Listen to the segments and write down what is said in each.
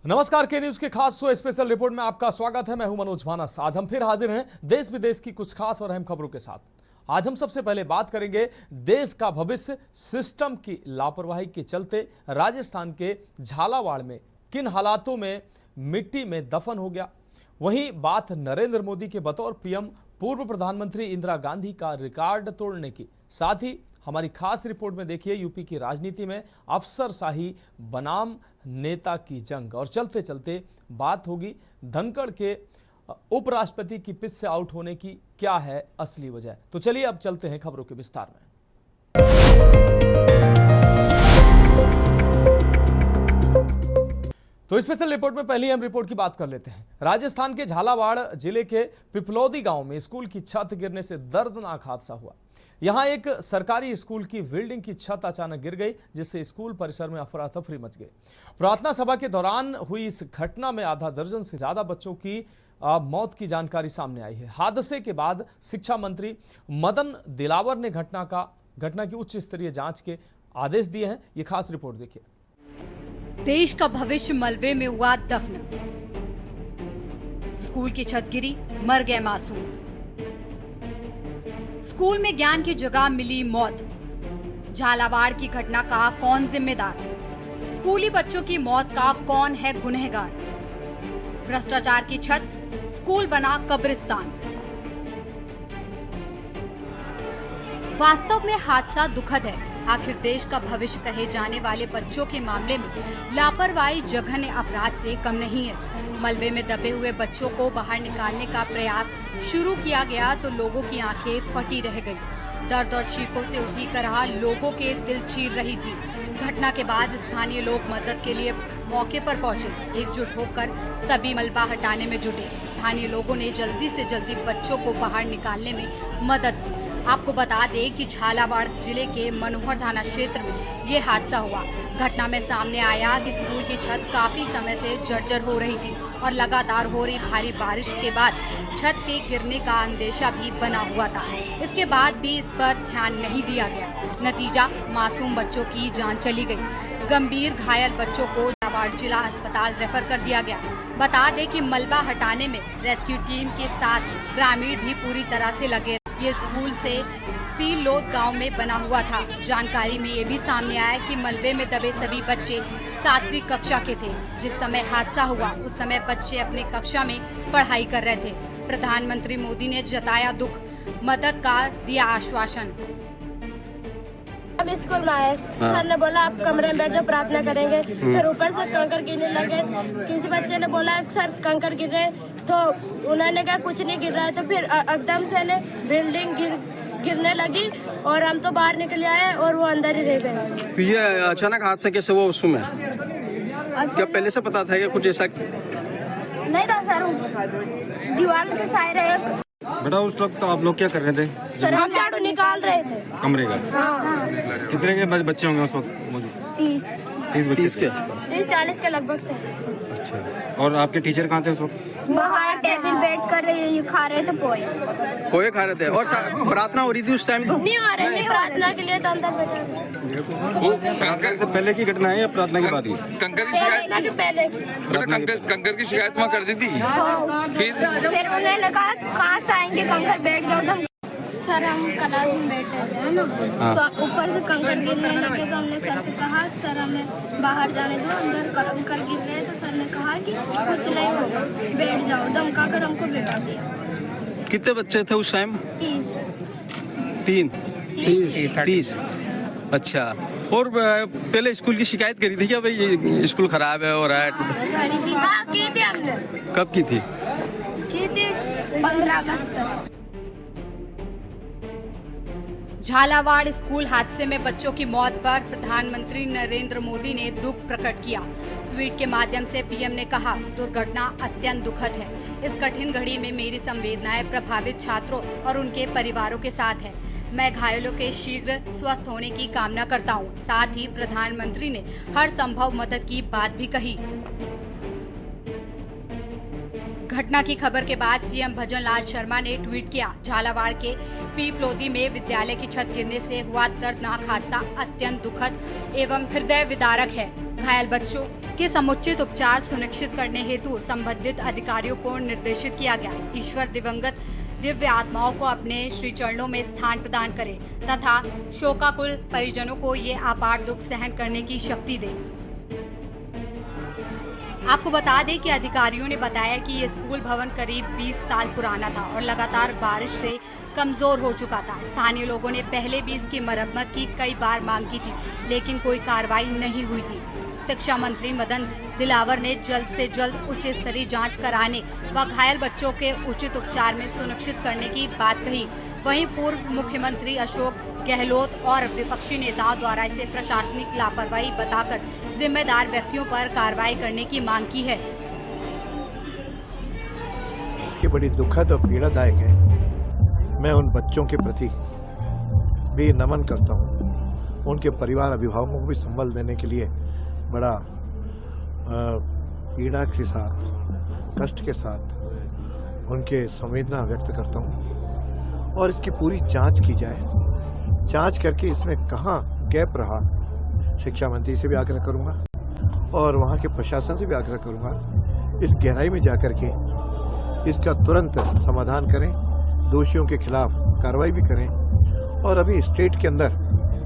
नमस्कार, के न्यूज के खास शो स्पेशल रिपोर्ट में आपका स्वागत है। मैं हूं मनोज मानस। आज हम फिर हाजिर हैं देश विदेश की कुछ खास और अहम खबरों के साथ। आज हम सबसे पहले बात करेंगे देश का भविष्य सिस्टम की लापरवाही के चलते राजस्थान के झालावाड़ में किन हालातों में मिट्टी में दफन हो गया। वहीं बात नरेंद्र मोदी के बतौर पीएम पूर्व प्रधानमंत्री इंदिरा गांधी का रिकॉर्ड तोड़ने की। साथ ही हमारी खास रिपोर्ट में देखिए यूपी की राजनीति में अफसरशाही बनाम नेता की जंग। और चलते चलते बात होगी धनखड़ के उपराष्ट्रपति की पिच से आउट होने की क्या है असली वजह। तो चलिए अब चलते हैं खबरों के विस्तार में। तो स्पेशल रिपोर्ट में पहले हम रिपोर्ट की बात कर लेते हैं। राजस्थान के झालावाड़ जिले के पिपलौदी गांव में स्कूल की छत गिरने से दर्दनाक हादसा हुआ। यहां एक सरकारी स्कूल की बिल्डिंग की छत अचानक गिर गई, जिससे स्कूल परिसर में अफरा तफरी मच गई। प्रार्थना सभा के दौरान हुई इस घटना में आधा दर्जन से ज्यादा बच्चों की मौत की जानकारी सामने आई है। हादसे के बाद शिक्षा मंत्री मदन दिलावर ने घटना की उच्च स्तरीय जांच के आदेश दिए हैं। ये खास रिपोर्ट देखिए। देश का भविष्य मलबे में हुआ दफन, स्कूल की छत गिरी, मर गए मासूम। स्कूल में ज्ञान की जगह मिली मौत। झालावाड़ की घटना का कौन जिम्मेदार? स्कूली बच्चों की मौत का कौन है गुनहगार? भ्रष्टाचार की छत, स्कूल बना कब्रिस्तान। वास्तव में हादसा दुखद है। आखिर देश का भविष्य कहे जाने वाले बच्चों के मामले में लापरवाही जघन्य अपराध से कम नहीं है। मलबे में दबे हुए बच्चों को बाहर निकालने का प्रयास शुरू किया गया तो लोगों की आंखें फटी रह गई। दर्द और चीखों से उठी कराह लोगों के दिल चीर रही थी। घटना के बाद स्थानीय लोग मदद के लिए मौके पर पहुंचे। एकजुट होकर सभी मलबा हटाने में जुटे। स्थानीय लोगों ने जल्दी से जल्दी बच्चों को बाहर निकालने में मदद की। आपको बता दें कि झालावाड़ जिले के मनोहर थाना क्षेत्र में ये हादसा हुआ। घटना में सामने आया कि स्कूल की छत काफी समय से जर्जर हो रही थी और लगातार हो रही भारी बारिश के बाद छत के गिरने का अंदेशा भी बना हुआ था। इसके बाद भी इस पर ध्यान नहीं दिया गया। नतीजा, मासूम बच्चों की जान चली गई। गंभीर घायल बच्चों को झालावाड़ जिला अस्पताल रेफर कर दिया गया। बता दें कि मलबा हटाने में रेस्क्यू टीम के साथ ग्रामीण भी पूरी तरह से लगे। ये स्कूल से पीलोद गांव में बना हुआ था। जानकारी में ये भी सामने आया कि मलबे में दबे सभी बच्चे 7वीं कक्षा के थे। जिस समय हादसा हुआ उस समय बच्चे अपने कक्षा में पढ़ाई कर रहे थे। प्रधानमंत्री मोदी ने जताया दुख, मदद का दिया आश्वासन। हम स्कूल में आए, सर ने बोला आप कमरे में बैठो, प्रार्थना करेंगे। फिर ऊपर से कंकर गिरने लगे। किसी बच्चे ने बोला सर कंकर गिर रहे, तो उन्होंने कहा कुछ नहीं गिर रहा है। तो फिर एकदम से बिल्डिंग गिरने लगी और हम तो बाहर निकल आए और वो अंदर ही रह गए। तो ये अचानक हादसा कैसे हुआ उसमें? क्या पहले से पता था कि कुछ ऐसा? नहीं था सर, दीवार के साए रहे। बेटा उस वक्त आप लोग क्या कर रहे थे? सर हम झाड़ू निकाल रहे थे कमरे का। हाँ। कितने के बच्चे होंगे उस वक्त मौजूद? 30 बच्चे के आसपास। 30-40 के लगभग थे। अच्छा, और आपके टीचर कहाँ थे उस वक्त? बाहर टेबल बैठ कर खा रहे थे, पोए खा रहे थे। और प्रार्थना हो रही थी उस टाइम? नहीं हो रही थी प्रार्थना के लिए, तो अंदर बैठे। कंकर से पहले की घटना है या प्रार्थना के बाद की? कंकर की शिकायत के पहले। कंकर की शिकायत वहाँ कर दी थी। फिर उन्होंने कहा कहाँ से आएंगे कंकर, बैठ जाओ। तो सर हम क्लास में बैठे थे है ना, तो ऊपर से कंकर गिरने लगे। तो हमने सर से कहा सर हमें बाहर जाने दो, अंदर कंकर गिर रहे। तो सर ने कहा कि कुछ नहीं होगा, बैठ जाओ। धमका कर हमको बैठा दिया। कितने बच्चे थे उस टाइम? 30। अच्छा, और पहले स्कूल की शिकायत करी थी क्या भाई ये स्कूल खराब है और है? हाँ की थी हमने। कब की थी? 15 अगस्त। झालावाड़ स्कूल हादसे में बच्चों की मौत पर प्रधानमंत्री नरेंद्र मोदी ने दुख प्रकट किया। ट्वीट के माध्यम से पीएम ने कहा, दुर्घटना अत्यंत दुखद है। इस कठिन घड़ी में मेरी संवेदनाएं प्रभावित छात्रों और उनके परिवारों के साथ है। मैं घायलों के शीघ्र स्वस्थ होने की कामना करता हूं। साथ ही प्रधानमंत्री ने हर संभव मदद की बात भी कही। घटना की खबर के बाद सीएम भजनलाल शर्मा ने ट्वीट किया, झालावाड़ के पीपलोदी में विद्यालय की छत गिरने से हुआ दर्दनाक हादसा अत्यंत दुखद एवं हृदय विदारक है। घायल बच्चों के समुचित उपचार सुनिश्चित करने हेतु संबंधित अधिकारियों को निर्देशित किया गया। ईश्वर दिवंगत दिव्य आत्माओं को अपने श्री चरणों में स्थान प्रदान करे तथा शोकाकुल परिजनों को ये अपार दुख सहन करने की शक्ति दे। आपको बता दें कि अधिकारियों ने बताया कि ये स्कूल भवन करीब 20 साल पुराना था और लगातार बारिश से कमजोर हो चुका था। स्थानीय लोगों ने पहले भी इसकी मरम्मत की कई बार मांग की थी, लेकिन कोई कार्रवाई नहीं हुई थी। शिक्षा मंत्री मदन दिलावर ने जल्द से जल्द उच्च स्तरीय जांच कराने व घायल बच्चों के उचित उपचार में सुनिश्चित करने की बात कही। वहीं पूर्व मुख्यमंत्री अशोक गहलोत और विपक्षी नेताओं द्वारा इसे प्रशासनिक लापरवाही बताकर जिम्मेदार व्यक्तियों पर कार्रवाई करने की मांग की है। ये बड़ी दुखद और पीड़ादायक है। मैं उन बच्चों के प्रति भी नमन करता हूँ। उनके परिवार अभिभावकों को भी संबल देने के लिए बड़ा पीड़ा के साथ, कष्ट के साथ उनके संवेदना व्यक्त करता हूँ और इसकी पूरी जांच की जाए। जांच करके इसमें कहाँ गैप रहा, शिक्षा मंत्री से भी आग्रह करूँगा और वहाँ के प्रशासन से भी आग्रह करूँगा, इस गहराई में जाकर के इसका तुरंत समाधान करें, दोषियों के खिलाफ कार्रवाई भी करें। और अभी स्टेट के अंदर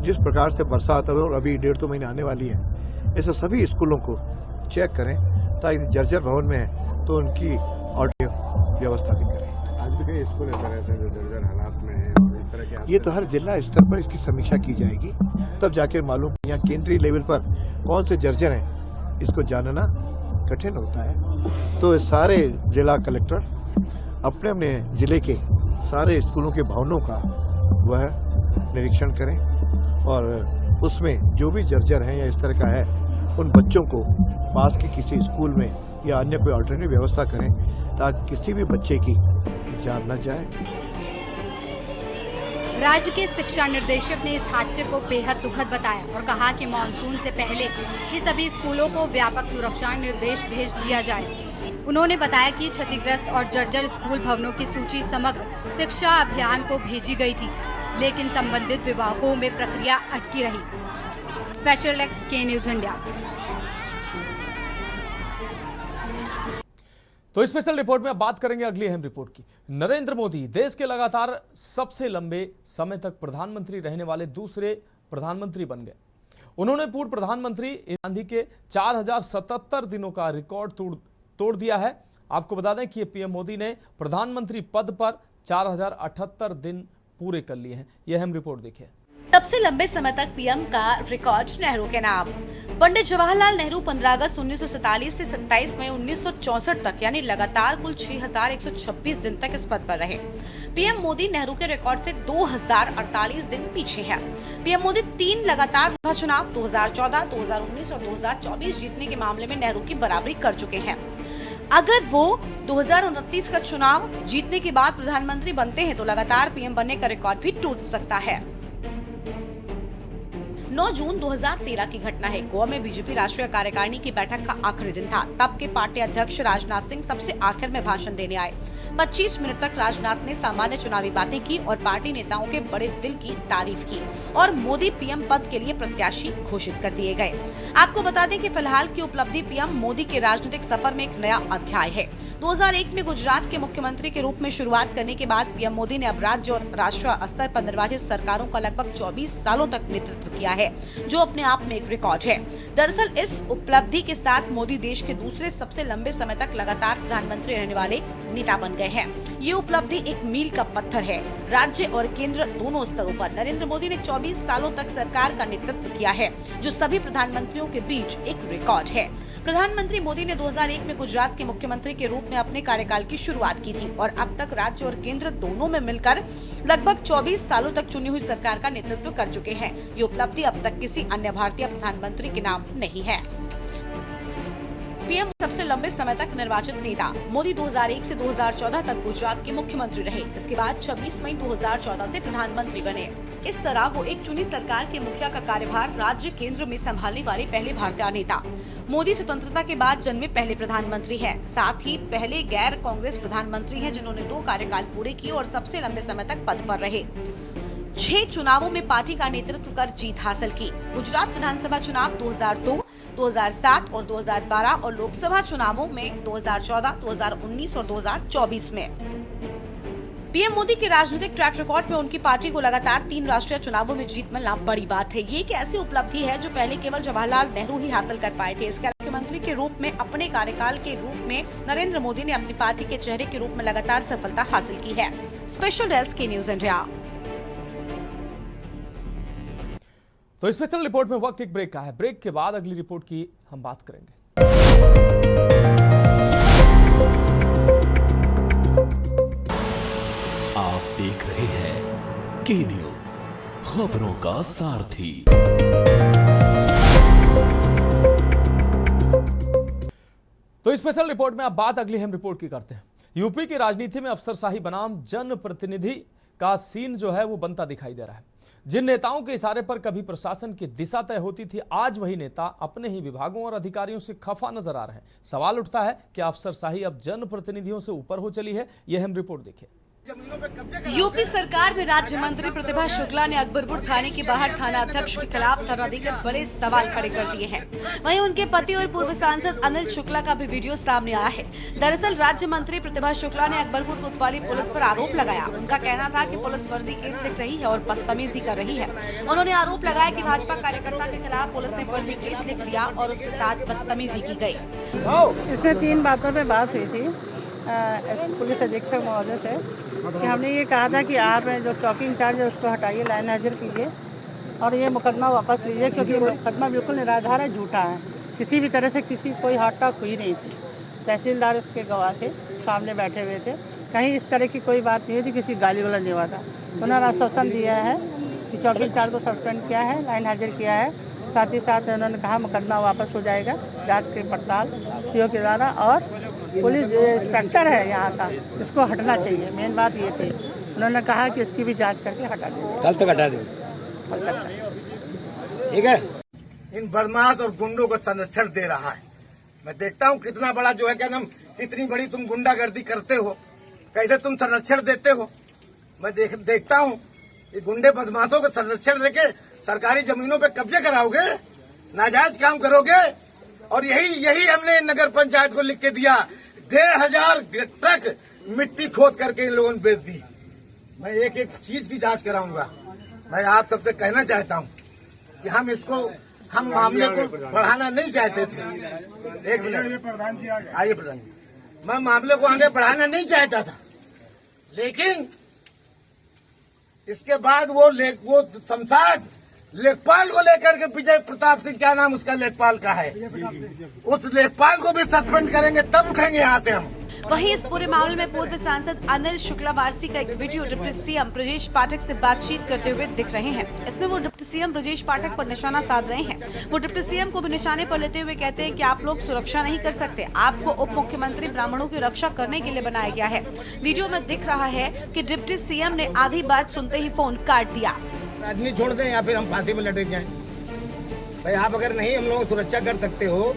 जिस प्रकार से बरसात है और अभी 1.5-2 महीने आने वाली है, ऐसे सभी स्कूलों को चेक करें ताकि जर्जर भवन में है तो उनकी ऑडियो व्यवस्था भी करें। आज भी कई स्कूल इस तरह से जो जर्जर हालात में है, तो इस तरह के ये तो हर जिला स्तर पर इसकी समीक्षा की जाएगी, तब जाकर मालूम यहाँ केंद्रीय लेवल पर कौन से जर्जर हैं, इसको जानना कठिन होता है। तो सारे जिला कलेक्टर अपने अपने जिले के सारे स्कूलों के भवनों का वह निरीक्षण करें और उसमें जो भी जर्जर हैं या इस तरह का है, उन बच्चों को पास के किसी स्कूल में या अन्य कोई अल्टरनेटिव व्यवस्था करें ताकि किसी भी बच्चे की जान न जाए। राज्य के शिक्षा निर्देशक ने इस हादसे को बेहद दुखद बताया और कहा कि मानसून से पहले ये सभी स्कूलों को व्यापक सुरक्षा निर्देश भेज दिया जाए। उन्होंने बताया कि क्षतिग्रस्त और जर्जर स्कूल भवनों की सूची समग्र शिक्षा अभियान को भेजी गई थी, लेकिन संबंधित विभागों में प्रक्रिया अटकी रही। स्पेशल डेस्क के न्यूज इंडिया। तो स्पेशल रिपोर्ट में अब बात करेंगे अगली अहम रिपोर्ट की। नरेंद्र मोदी देश के लगातार सबसे लंबे समय तक प्रधानमंत्री रहने वाले दूसरे प्रधानमंत्री बन गए। उन्होंने पूर्व प्रधानमंत्री इंदिरा गांधी के 4077 दिनों का रिकॉर्ड तोड़ दिया है। आपको बता दें कि पीएम मोदी ने प्रधानमंत्री पद पर 4078 दिन पूरे कर लिए हैं। यह अहम रिपोर्ट देखिए। सबसे लंबे समय तक पीएम का रिकॉर्ड नेहरू के नाम। पंडित जवाहरलाल नेहरू 15 अगस्त 1947 से 27 मई 1964 तक यानी लगातार कुल 6126 दिन तक इस पद पर रहे। पीएम मोदी नेहरू के रिकॉर्ड से 2048 दिन पीछे है। पीएम मोदी 3 लगातार लोकसभा चुनाव 2014, 2019 और 2024 जीतने के मामले में नेहरू की बराबरी कर चुके हैं। अगर वो 2029 का चुनाव जीतने के बाद प्रधानमंत्री बनते हैं तो लगातार पीएम बनने का रिकॉर्ड भी टूट सकता है। 9 जून 2013 की घटना है। गोवा में बीजेपी राष्ट्रीय कार्यकारिणी की बैठक का आखिरी दिन था। तब के पार्टी अध्यक्ष राजनाथ सिंह सबसे आखिर में भाषण देने आए। 25 मिनट तक राजनाथ ने सामान्य चुनावी बातें की और पार्टी नेताओं के बड़े दिल की तारीफ की और मोदी पीएम पद के लिए प्रत्याशी घोषित कर दिए गए। आपको बता दें कि फिलहाल की उपलब्धि पीएम मोदी के राजनीतिक सफर में एक नया अध्याय है। 2001 में गुजरात के मुख्यमंत्री के रूप में शुरुआत करने के बाद पीएम मोदी ने अब राज्य और राष्ट्रीय स्तर पर निर्वाचित सरकारों का लगभग 24 सालों तक नेतृत्व किया है, जो अपने आप में एक रिकॉर्ड है। दरअसल इस उपलब्धि के साथ मोदी देश के दूसरे सबसे लंबे समय तक लगातार प्रधानमंत्री रहने वाले नेता बन गए हैं। ये उपलब्धि एक मील का पत्थर है। राज्य और केंद्र दोनों स्तरों पर नरेंद्र मोदी ने 24 सालों तक सरकार का नेतृत्व किया है, जो सभी प्रधानमंत्रियों के बीच एक रिकॉर्ड है। प्रधानमंत्री मोदी ने 2001 में गुजरात के मुख्यमंत्री के रूप में अपने कार्यकाल की शुरुआत की थी और अब तक राज्य और केंद्र दोनों में मिलकर लगभग 24 सालों तक चुनी हुई सरकार का नेतृत्व कर चुके हैं। ये उपलब्धि अब तक किसी अन्य भारतीय प्रधानमंत्री के नाम नहीं है। पीएम सबसे लंबे समय तक निर्वाचित नेता। मोदी 2001 से 2014 तक गुजरात के मुख्यमंत्री रहे। इसके बाद 26 मई 2014 से प्रधानमंत्री बने। इस तरह वो एक चुनी सरकार के मुखिया का कार्यभार राज्य केंद्र में संभालने वाले पहले भारतीय नेता। मोदी स्वतंत्रता के बाद जन्मे पहले प्रधानमंत्री हैं। साथ ही पहले गैर कांग्रेस प्रधानमंत्री हैं जिन्होंने 2 कार्यकाल पूरे किए और सबसे लंबे समय तक पद पर रहे। 6 चुनावों में पार्टी का नेतृत्व कर जीत हासिल की। गुजरात विधानसभा चुनाव 2002, 2007 और 2012 और लोकसभा चुनावों में 2014, 2019 और 2024 में। पीएम मोदी के राजनीतिक ट्रैक रिकॉर्ड में उनकी पार्टी को लगातार 3 राष्ट्रीय चुनावों में जीत मिलना बड़ी बात है। ये एक ऐसी उपलब्धि है जो पहले केवल जवाहरलाल नेहरू ही हासिल कर पाए थे। इसके मुख्यमंत्री के रूप में अपने कार्यकाल के रूप में नरेंद्र मोदी ने अपनी पार्टी के चेहरे के रूप में लगातार सफलता हासिल की है। स्पेशल डेस्क के न्यूज इंडिया। तो स्पेशल रिपोर्ट में वक्त एक ब्रेक का है। ब्रेक के बाद अगली रिपोर्ट की हम बात करेंगे। आप देख रहे हैं के न्यूज, खबरों का सारथी। तो स्पेशल रिपोर्ट में अब बात अगली हम रिपोर्ट की करते हैं। यूपी की राजनीति में अफसरशाही बनाम जनप्रतिनिधि का सीन जो है वो बनता दिखाई दे रहा है। जिन नेताओं के इशारे पर कभी प्रशासन की दिशा तय होती थी, आज वही नेता अपने ही विभागों और अधिकारियों से खफा नजर आ रहे हैं। सवाल उठता है कि अफसरशाही अब जनप्रतिनिधियों से ऊपर हो चली है। यह हम रिपोर्ट देखिए। यूपी सरकार में राज्य मंत्री प्रतिभा शुक्ला ने अकबरपुर थाने के बाहर थाना अध्यक्ष के खिलाफ धरना देकर बड़े सवाल खड़े कर दिए हैं। वहीं उनके पति और पूर्व सांसद अनिल शुक्ला का भी वीडियो सामने आया है। दरअसल राज्य मंत्री प्रतिभा शुक्ला ने अकबरपुर कोतवाली पुलिस पर आरोप लगाया। उनका कहना था कि पुलिस फर्जी केस लिख रही है और बदतमीजी कर रही है। उन्होंने आरोप लगाया कि भाजपा कार्यकर्ता के खिलाफ पुलिस ने फर्जी केस लिख दिया और उसके साथ बदतमीजी की गयी। इसमें 3 बातों पे बात हुई थी पुलिस अधीक्षक महोदय से कि हमने ये कहा था कि आप जो चौकी इंचार्ज है उसको हटाइए, लाइन हाजिर कीजिए और ये मुकदमा वापस लीजिए, क्योंकि मुकदमा बिल्कुल निराधार है, झूठा है। किसी भी तरह से किसी कोई हॉट टॉक हुई नहीं थी। तहसीलदार उसके गवाह थे, सामने बैठे हुए थे, कहीं इस तरह की कोई बात नहीं थी, किसी गाली गलौज नहीं हुआ था। उन्होंने आश्वासन दिया है कि चौकी इंचार्ज को सस्पेंड किया है, लाइन हाजिर किया है। साथ ही साथ उन्होंने कहा मुकदमा वापस हो जाएगा, जाँच की पड़ताल सीओ के द्वारा, और पुलिस इंस्पेक्टर है यहाँ का, इसको हटना चाहिए। मेन बात ये थी। उन्होंने कहा कि इसकी भी जांच करके हटा देंगे। कल तक हटा देंगे, कल तक। ठीक है। इन बदमाश और गुंडों को संरक्षण दे रहा है। मैं देखता हूँ कितना बड़ा जो है क्या नाम, कितनी बड़ी तुम गुंडागर्दी करते हो, कैसे तुम संरक्षण देते हो। मैं देखता हूँ ये गुंडे बदमाशों को संरक्षण देके सरकारी जमीनों पे कब्जे कराओगे, नाजायज काम करोगे। और यही हमने नगर पंचायत को लिख के दिया। 1500 ट्रक मिट्टी खोद करके इन लोगों ने बेच दी। मैं एक एक चीज की जांच कराऊंगा। मैं आप सबसे कहना चाहता हूं कि हम मामले को बढ़ाना नहीं चाहते थे। 1 मिनट आइए प्रधान जी। मैं मामले को आगे बढ़ाना नहीं चाहता था, लेकिन इसके बाद वो शमशाद लेखपाल को लेकर के विजय प्रताप सिंह, क्या नाम उसका लेखपाल का है, उस लेखपाल को भी सस्पेंड करेंगे, तब उठेंगे यहाँ से हम। वहीं इस पूरे मामले में पूर्व सांसद अनिल शुक्ला वारसी का एक video deputy CM Brajesh Pathak से बातचीत करते हुए दिख रहे हैं। इसमें वो डिप्टी सीएम ब्रजेश पाठक पर निशाना साध रहे हैं। वो डिप्टी सीएम को भी निशाने पर लेते हुए कहते हैं कि आप लोग सुरक्षा नहीं कर सकते, आपको उप मुख्यमंत्री ब्राह्मणों की रक्षा करने के लिए बनाया गया है। वीडियो में दिख रहा है कि डिप्टी सीएम ने आधी बात सुनते ही फोन काट दिया। राजनीति छोड़ दें या फिर हम फांसी में लटक जाएं। भाई आप अगर नहीं हम लोगों की सुरक्षा कर सकते हो,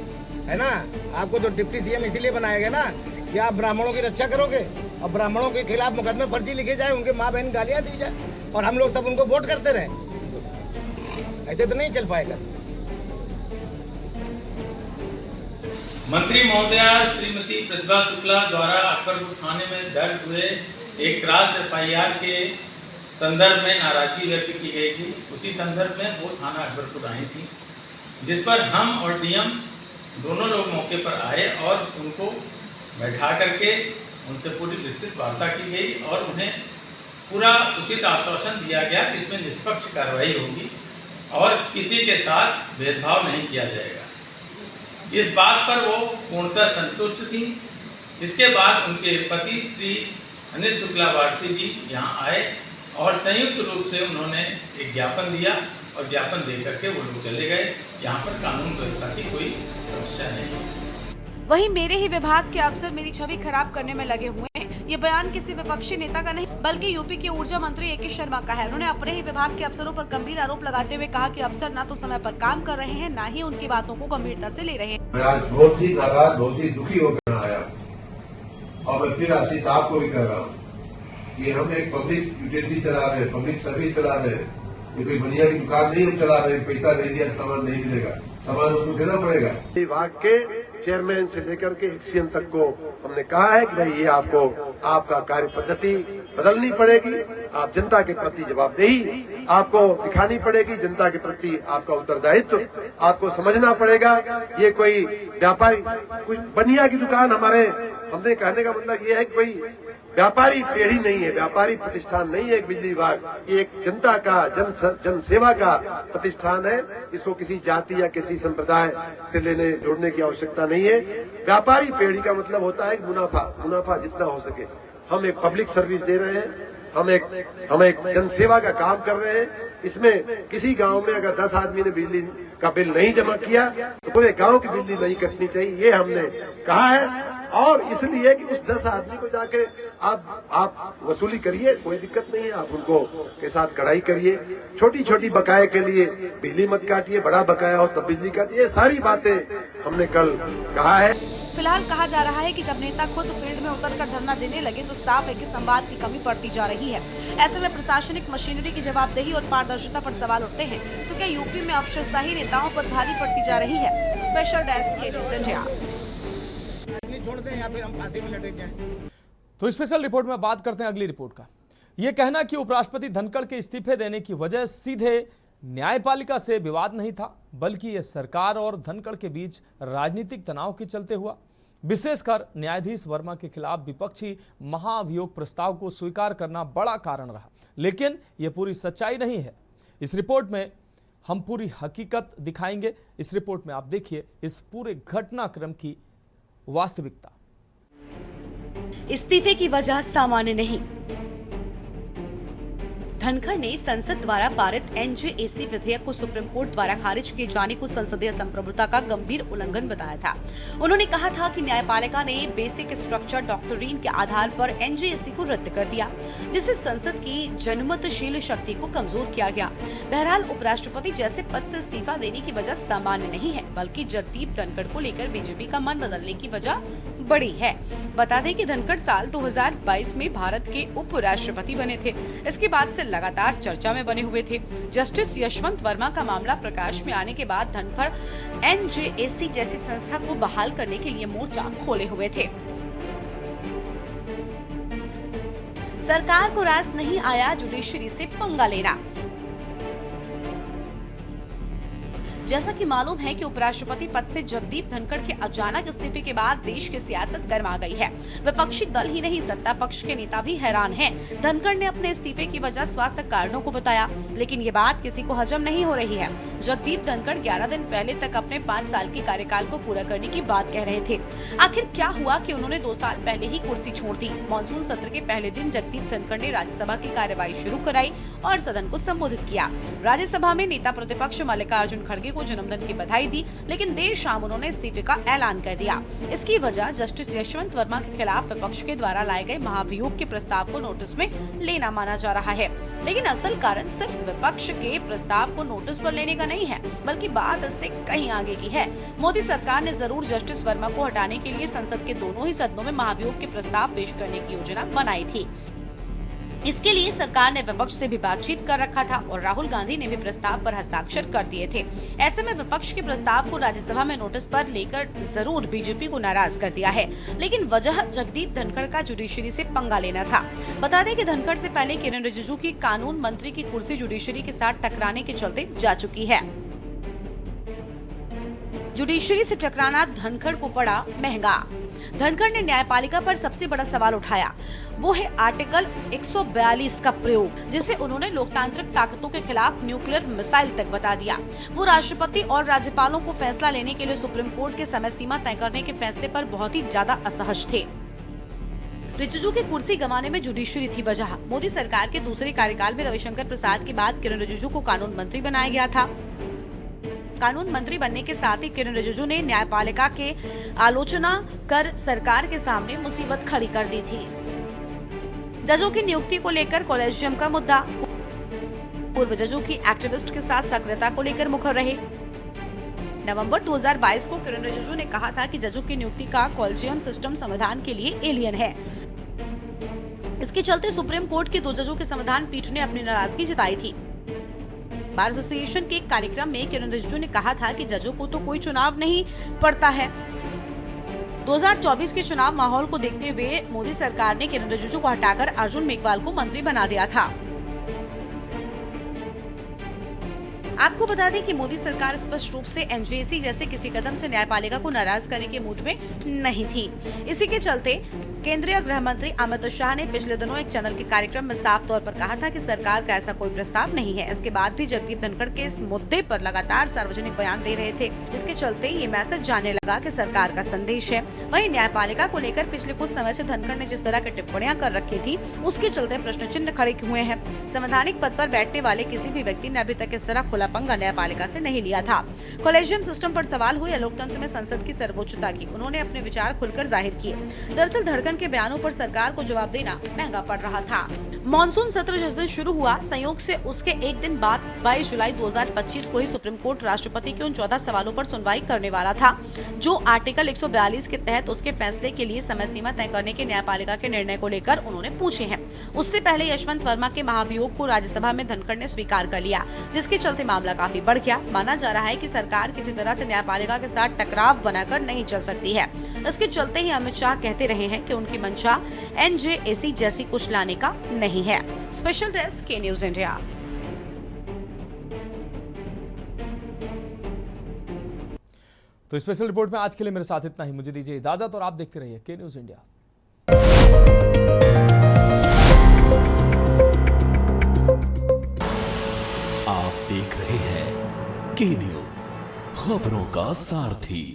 है ना, आपको तो डिप्टी सीएम इसीलिए बनाया गया ना कि आप ब्राह्मणों की रक्षा करोगे और ब्राह्मणों के खिलाफ मुकदमे फर्जी लिखे जाए, उनके माँ बहन गालियां दी जाए और हम लोग सब उनको वोट करते रहे। ऐसे तो नहीं चल पाएगा। मंत्री महोदया श्रीमती प्रतिभा शुक्ला द्वारा अकबरपुर थाने में दर्ज हुए एक क्रॉस एफआईआर के संदर्भ में नाराजगी व्यक्त की गई थी। उसी संदर्भ में वो थाना अकबरपुर आई थी, जिस पर हम और डीएम दोनों लोग मौके पर आए और उनको बैठा करके उनसे पूरी विस्तृत वार्ता की गई और उन्हें पूरा उचित आश्वासन दिया गया कि इसमें निष्पक्ष कार्रवाई होगी और किसी के साथ भेदभाव नहीं किया जाएगा। इस बात पर वो पूर्णतः संतुष्ट थी। इसके बाद उनके पति श्री अनिल शुक्ला वारसी जी यहाँ आए और संयुक्त रूप से उन्होंने एक ज्ञापन दिया और ज्ञापन दे करके वो लोग चले गए। यहाँ पर कानून व्यवस्था की कोई समस्या नहीं है। वहीं मेरे ही विभाग के अफसर मेरी छवि खराब करने में लगे हुए हैं। ये बयान किसी विपक्षी नेता का नहीं बल्कि यूपी के ऊर्जा मंत्री ए.के. शर्मा का है। उन्होंने अपने ही विभाग के अफसरों पर गंभीर आरोप लगाते हुए कहा कि अफसर न तो समय पर काम कर रहे हैं, न ही उनकी बातों को गंभीरता से ले रहे हैं। मैं आज बहुत ही नाराज, बहुत ही दुखी होकर आया और मैं फिर आशीष साहब को भी कह रहा हूँ कि हम एक पब्लिक यूटिलिटी चला रहे हैं, पब्लिक सर्विस चला रहे हैं। ये कोई बनिया की दुकान नहीं हम चला रहे हैं, पैसा नहीं दिया सामान नहीं मिलेगा, सामान उसको देना पड़ेगा। विभाग के चेयरमैन से लेकर के एक्सीएम तक को हमने कहा है कि भाई ये आपको आपका कार्य पद्धति बदलनी पड़ेगी। आप जनता के प्रति जवाबदेही आपको दिखानी पड़ेगी, जनता के प्रति आपका उत्तरदायित्व आपको समझना पड़ेगा। ये कोई व्यापारी, कोई बनिया की दुकान हमने कहने का मतलब ये है कि कोई व्यापारी पेढ़ी नहीं है, व्यापारी प्रतिष्ठान नहीं है एक बिजली विभाग। ये एक जनता का जन सेवा का प्रतिष्ठान है। इसको किसी जाति या किसी संप्रदाय से लेने जोड़ने की आवश्यकता नहीं है। व्यापारी पेढ़ी का मतलब होता है मुनाफा जितना हो सके। हम एक पब्लिक सर्विस दे रहे हैं, हम एक जन सेवा का काम कर रहे हैं। इसमें किसी गांव में अगर 10 आदमी ने बिजली का बिल नहीं जमा किया तो पूरे गांव की बिजली नहीं कटनी चाहिए, ये हमने कहा है। और इसलिए कि उस 10 आदमी को जाके आप वसूली करिए, कोई दिक्कत नहीं है, आप उनको के साथ कड़ाई करिए। छोटी छोटी बकाये के लिए बिजली मत काटिए, बड़ा बकाया हो तब बिजली काटिए। ये सारी बातें हमने कल कहा है। फिलहाल कहा जा रहा है कि जब नेता खुद फील्ड में उतरकर धरना देने लगे तो साफ है कि संवाद की कमी पड़ती जा रही है। ऐसे में प्रशासनिक मशीनरी की जवाबदेही और पारदर्शिता पर सवाल उठते हैं। तो क्या यूपी में अफसरशाही नेताओं पर भारी पड़ती जा रही है? स्पेशल डेस्क के न्यूज़ इंडिया। छोड़ दें या फिर हम फांसी में लटेंगे। तो स्पेशल रिपोर्ट में बात करते हैं अगली रिपोर्ट का। यह कहना कि उपराष्ट्रपति धनखड़ के इस्तीफे देने की वजह सीधे न्यायपालिका से विवाद नहीं था, बल्कि यह सरकार और धनखड़ के बीच राजनीतिक तनाव के चलते हुआ। विशेषकर न्यायाधीश वर्मा के खिलाफ विपक्षी महाअभियोग प्रस्ताव को स्वीकार करना बड़ा कारण रहा, लेकिन यह पूरी सच्चाई नहीं है। इस रिपोर्ट में हम पूरी हकीकत दिखाएंगे। इस रिपोर्ट में आप देखिए इस पूरे घटनाक्रम की वास्तविकता। इस्तीफे की वजह सामान्य नहीं। धनखड़ ने संसद द्वारा पारित एनजेएसी विधेयक को सुप्रीम कोर्ट द्वारा खारिज किए जाने को संसदीय संप्रभुता का गंभीर उल्लंघन बताया था। उन्होंने कहा था कि न्यायपालिका ने बेसिक स्ट्रक्चर डॉक्ट्रिन के आधार पर एनजेएसी को रद्द कर दिया, जिससे संसद की जनमतशील शक्ति को कमजोर किया गया। बहरहाल उपराष्ट्रपति जैसे पद से इस्तीफा देने की वजह सामान्य नहीं है, बल्कि जगदीप धनखड़ को लेकर बीजेपी का मन बदलने की वजह बड़ी है। बता दें कि धनखड़ साल 2022 में भारत के उपराष्ट्रपति बने थे। इसके बाद से लगातार चर्चा में बने हुए थे। जस्टिस यशवंत वर्मा का मामला प्रकाश में आने के बाद धनखड़ एनजेएसी जैसी संस्था को बहाल करने के लिए मोर्चा खोले हुए थे। सरकार को रास नहीं आया जुडिशरी से पंगा लेना। जैसा कि मालूम है कि उपराष्ट्रपति पद से जगदीप धनखड़ के अचानक इस्तीफे के बाद देश की सियासत गर्मा गई है। विपक्षी दल ही नहीं, सत्ता पक्ष के नेता भी हैरान हैं। धनखड़ ने अपने इस्तीफे की वजह स्वास्थ्य कारणों को बताया, लेकिन ये बात किसी को हजम नहीं हो रही है। जगदीप धनखड़ 11 दिन पहले तक अपने 5 साल के कार्यकाल को पूरा करने की बात कह रहे थे। आखिर क्या हुआ कि उन्होंने 2 साल पहले ही कुर्सी छोड़ दी? मानसून सत्र के पहले दिन जगदीप धनखड़ ने राज्यसभा की कार्यवाही शुरू कराई और सदन को संबोधित किया। राज्यसभा में नेता प्रतिपक्ष मल्लिकार्जुन खड़गे को जन्मदिन की बधाई दी, लेकिन देर शाम उन्होंने इस्तीफे का ऐलान कर दिया। इसकी वजह जस्टिस यशवंत वर्मा के खिलाफ विपक्ष के द्वारा लाए गए महाभियोग के प्रस्ताव को नोटिस में लेना माना जा रहा है। लेकिन असल कारण सिर्फ विपक्ष के प्रस्ताव को नोटिस पर लेने का नहीं है, बल्कि बात इससे कहीं आगे की है। मोदी सरकार ने जरूर जस्टिस वर्मा को हटाने के लिए संसद के दोनों ही सदनों में महाभियोग के प्रस्ताव पेश करने की योजना बनाई थी। इसके लिए सरकार ने विपक्ष से भी बातचीत कर रखा था और राहुल गांधी ने भी प्रस्ताव पर हस्ताक्षर कर दिए थे। ऐसे में विपक्ष के प्रस्ताव को राज्यसभा में नोटिस पर लेकर जरूर बीजेपी को नाराज कर दिया है, लेकिन वजह जगदीप धनखड़ का जुडिशरी से पंगा लेना था। बता दें कि धनखड़ से पहले किरण रिजिजू की कानून मंत्री की कुर्सी जुडिशरी के साथ टकराने के चलते जा चुकी है। जुडिशरी से टकराना धनखड़ को पड़ा महंगा। धनखड़ ने न्यायपालिका पर सबसे बड़ा सवाल उठाया, वो है आर्टिकल 142 का प्रयोग, जिसे उन्होंने लोकतांत्रिक ताकतों के खिलाफ न्यूक्लियर मिसाइल तक बता दिया। वो राष्ट्रपति और राज्यपालों को फैसला लेने के लिए सुप्रीम कोर्ट के समय सीमा तय करने के फैसले पर बहुत ही ज्यादा असहज थे। रिजिजू की कुर्सी गंवाने में जुडिशरी थी वजह। मोदी सरकार के दूसरे कार्यकाल में रविशंकर प्रसाद के बाद किरण रिजिजू को कानून मंत्री बनाया गया था। कानून मंत्री बनने के साथ ही किरण रिजिजू ने न्यायपालिका के आलोचना कर सरकार के सामने मुसीबत खड़ी कर दी थी। जजों की नियुक्ति को लेकर कॉलेजियम का मुद्दा, पूर्व जजों की एक्टिविस्ट के साथ सक्रियता को लेकर मुखर रहे। नवंबर 2022 को किरण रिजिजू ने कहा था कि जजों की नियुक्ति का कॉलेजियम सिस्टम संविधान के लिए एलियन है। इसके चलते सुप्रीम कोर्ट के 2 जजों के संविधान पीठ ने अपनी नाराजगी जताई थी। बार एसोसिएशन के एक कार्यक्रम में किरण रिजिजू ने कहा था कि जजों को तो कोई चुनाव नहीं पड़ता है। 2024 के चुनाव माहौल को देखते हुए मोदी सरकार ने किरण रिजिजू को हटाकर अर्जुन मेघवाल को मंत्री बना दिया था। आपको बता दें कि मोदी सरकार स्पष्ट रूप से एनजेसी जैसे किसी कदम से न्यायपालिका को नाराज करने के मूड में नहीं थी। इसी के चलते केंद्रीय गृह मंत्री अमित शाह ने पिछले दिनों एक चैनल के कार्यक्रम में साफ तौर पर कहा था कि सरकार का ऐसा कोई प्रस्ताव नहीं है। इसके बाद भी जगदीप धनखड़ के इस मुद्दे पर लगातार सार्वजनिक बयान दे रहे थे, जिसके चलते ये मैसेज जाने लगा कि सरकार का संदेश है। वहीं न्यायपालिका को लेकर पिछले कुछ समय से धनखड़ ने जिस तरह की टिप्पणियां कर रखी थी, उसके चलते प्रश्न चिन्ह खड़े हुए हैं। संवैधानिक पद पर बैठने वाले किसी भी व्यक्ति ने अभी तक इस तरह खुला पंगा न्यायपालिका से नहीं लिया था। कॉलेजियम सिस्टम पर सवाल हुए, लोकतंत्र में संसद की सर्वोच्चता की उन्होंने अपने विचार खुलकर जाहिर किए। दरअसल धनखड़ के बयानों पर सरकार को जवाब देना महंगा पड़ रहा था। मॉनसून सत्र जिस दिन शुरू हुआ, संयोग से उसके एक दिन बाद 22 जुलाई 2025 को ही सुप्रीम कोर्ट राष्ट्रपति के उन 14 सवालों पर सुनवाई करने वाला था, जो आर्टिकल 142 के तहत उसके फैसले के लिए समय सीमा तय करने के न्यायपालिका के निर्णय को लेकर उन्होंने पूछे हैं। उससे पहले यशवंत वर्मा के महाभियोग को राज्यसभा में धनखड़ ने स्वीकार कर लिया, जिसके चलते मामला काफी बढ़ गया। माना जा रहा है कि सरकार किसी तरह से न्यायपालिका के साथ टकराव बनाकर नहीं चल सकती है। इसके चलते ही अमित शाह कहते रहे हैं कि उनकी मंशा एनजेएसी जैसी कुछ लाने का नहीं है। स्पेशल डेस्क के न्यूज इंडिया। तो स्पेशल रिपोर्ट में आज के लिए मेरे साथ इतना ही। मुझे दीजिए इजाजत और आप देखते रहिए के न्यूज इंडिया। आप देख रहे हैं के न्यूज, खबरों का सारथी।